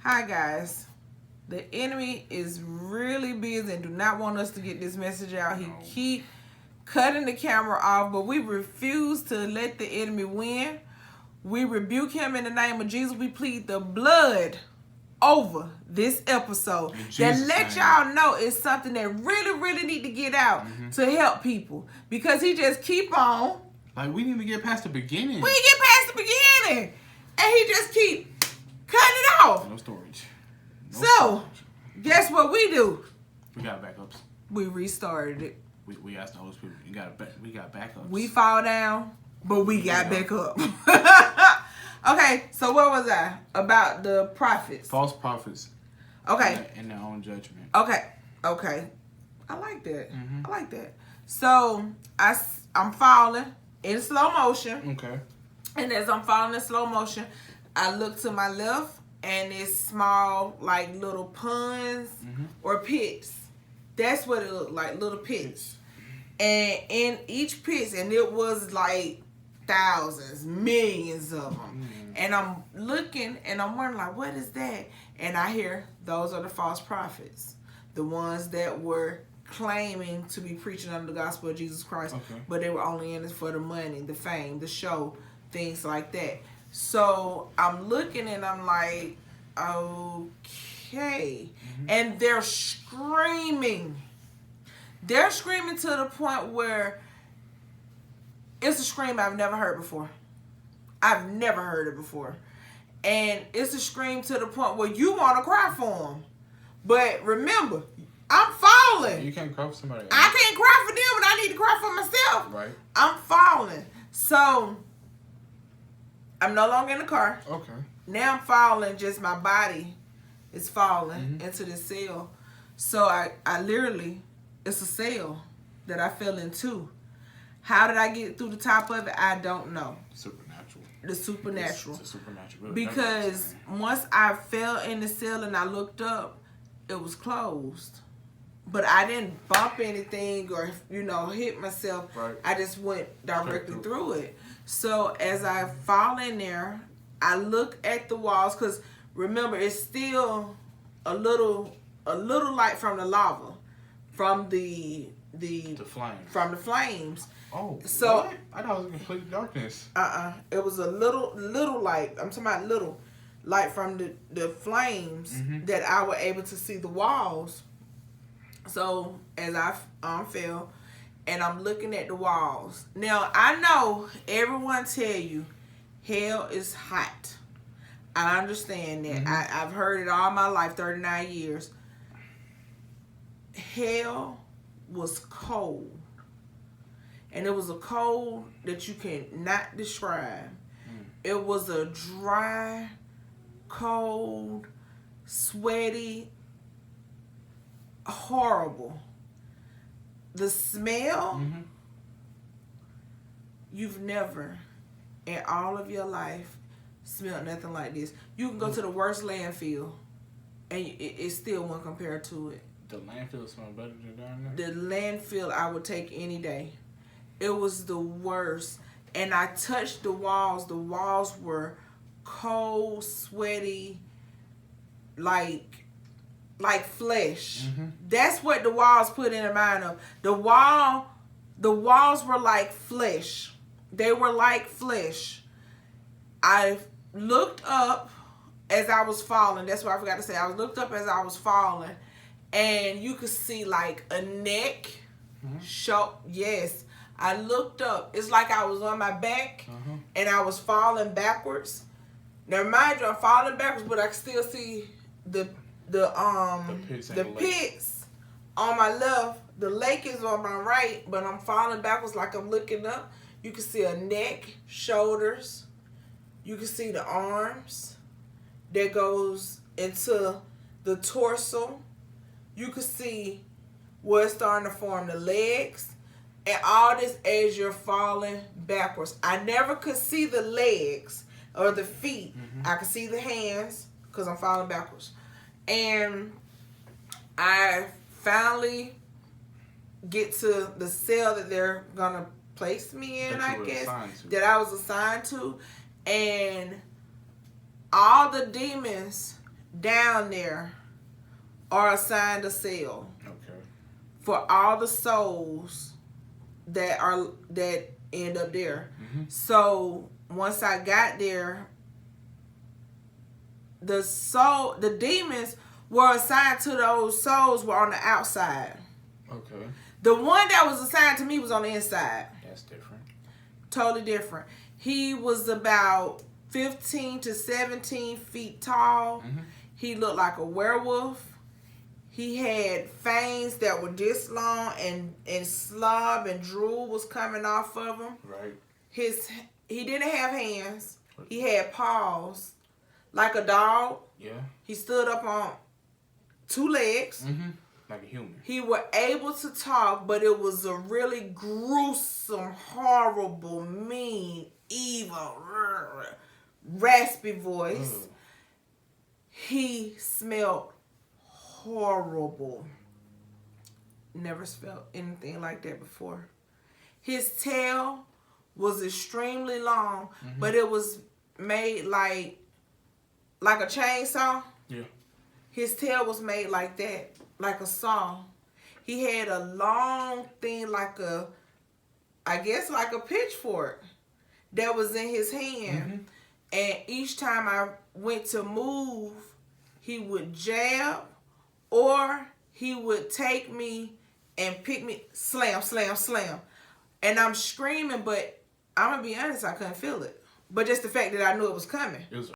Hi guys. The enemy is really busy and do not want us to get this message out. He keep cutting the camera off, but we refuse to let the enemy win. We rebuke him in the name of Jesus. We plead the blood over this episode that let y'all know it's something that really need to get out to help people, because he just keep on. Like, we need to get past the beginning. We get past the beginning, and he just keep cutting it off. No storage. Guess what we do? We got backups. We restarted it. We asked the Holy Spirit. We got backups. We fall down, but we got back up. Okay, so what was I? About the prophets. False prophets. Okay. In their own judgment. Okay. I like that. I like that. So, I'm falling in slow motion. Okay. And as I'm falling in slow motion, I look to my left, and it's small, like little ponds or pits. That's what it looked like, little pits. And in each pit, and it was like thousands, millions of them. And I'm looking, and I'm wondering, like, what is that? And I hear, those are the false prophets. The ones that were claiming to be preaching under the gospel of Jesus Christ. Okay. But they were only in it for the money, the fame, the show, things like that. So I'm looking, and I'm like, okay. And they're screaming. They're screaming to the point where it's a scream I've never heard before. I've never heard it before. And it's a scream to the point where you want to cry for them. But remember, I'm falling. You can't cry for somebody else. I can't cry for them, but I need to cry for myself. Right. I'm falling. So, I'm no longer in the car. Okay. Now I'm falling, just my body is falling into this cell. So, I literally, it's a cell that I fell into. How did I get through the top of it? I don't know. Supernatural. The supernatural. It's supernatural. Really. Because once I fell in the cell and I looked up, it was closed. But I didn't bump anything or, hit myself. Right. I just went directly through it. So as I fall in there, I look at the walls, because remember, it's still a little light from the lava, from the flames. From the flames. Oh, so what? I thought it was complete darkness. It was a little light. I'm talking about little light from the flames that I was able to see the walls. So as I fell, and I'm looking at the walls. Now I know everyone tell you hell is hot. I understand that. I've heard it all my life, 39 years. Hell was cold. And it was a cold that you cannot describe. It was a dry, cold, sweaty, horrible. The smell, you've never in all of your life smelled nothing like this. You can go to the worst landfill, and it still won't compare to it. The landfill smells better than down there? The landfill I would take any day. It was the worst. And I touched the walls. The walls were cold, sweaty, like flesh. That's what the walls put in the mind of. The walls were like flesh. They were like flesh. I looked up as I was falling. That's what I forgot to say. I looked up as I was falling, and you could see like a neck. Yes. I looked up. It's like I was on my back, and I was falling backwards. Now, mind you, I'm falling backwards, but I can still see the pits on my left. The lake is on my right, but I'm falling backwards like I'm looking up. You can see a neck, shoulders. You can see the arms that goes into the torso. You can see where it's starting to form the legs. And all this as you're falling backwards. I never could see the legs or the feet. I could see the hands because I'm falling backwards. And I finally get to the cell that they're going to place me in, I guess, that I was assigned to. And all the demons down there are assigned a cell Okay. for all the souls that end up there. Mm-hmm. So once I got there, the demons were assigned to those souls were on the outside. Okay. The one that was assigned to me was on the inside. That's different. Totally different. He was about 15 to 17 feet tall. Mm-hmm. He looked like a werewolf. He had fangs that were this long, and slob and drool was coming off of him. Right. He didn't have hands. He had paws, like a dog. Yeah. He stood up on 2 legs. Mm-hmm. Like a human. He was able to talk, but it was a really gruesome, horrible, mean, evil, raspy voice. Ugh. He smelled horrible. Never smelled anything like that before. His tail was extremely long, but it was made like a chainsaw. Yeah. His tail was made like that, like a saw. He had a long thing I guess like a pitchfork that was in his hand. Mm-hmm. And each time I went to move, he would jab, or he would take me and pick me, slam, slam, slam. And I'm screaming, but I'm going to be honest, I couldn't feel it. But just the fact that I knew it was coming. It was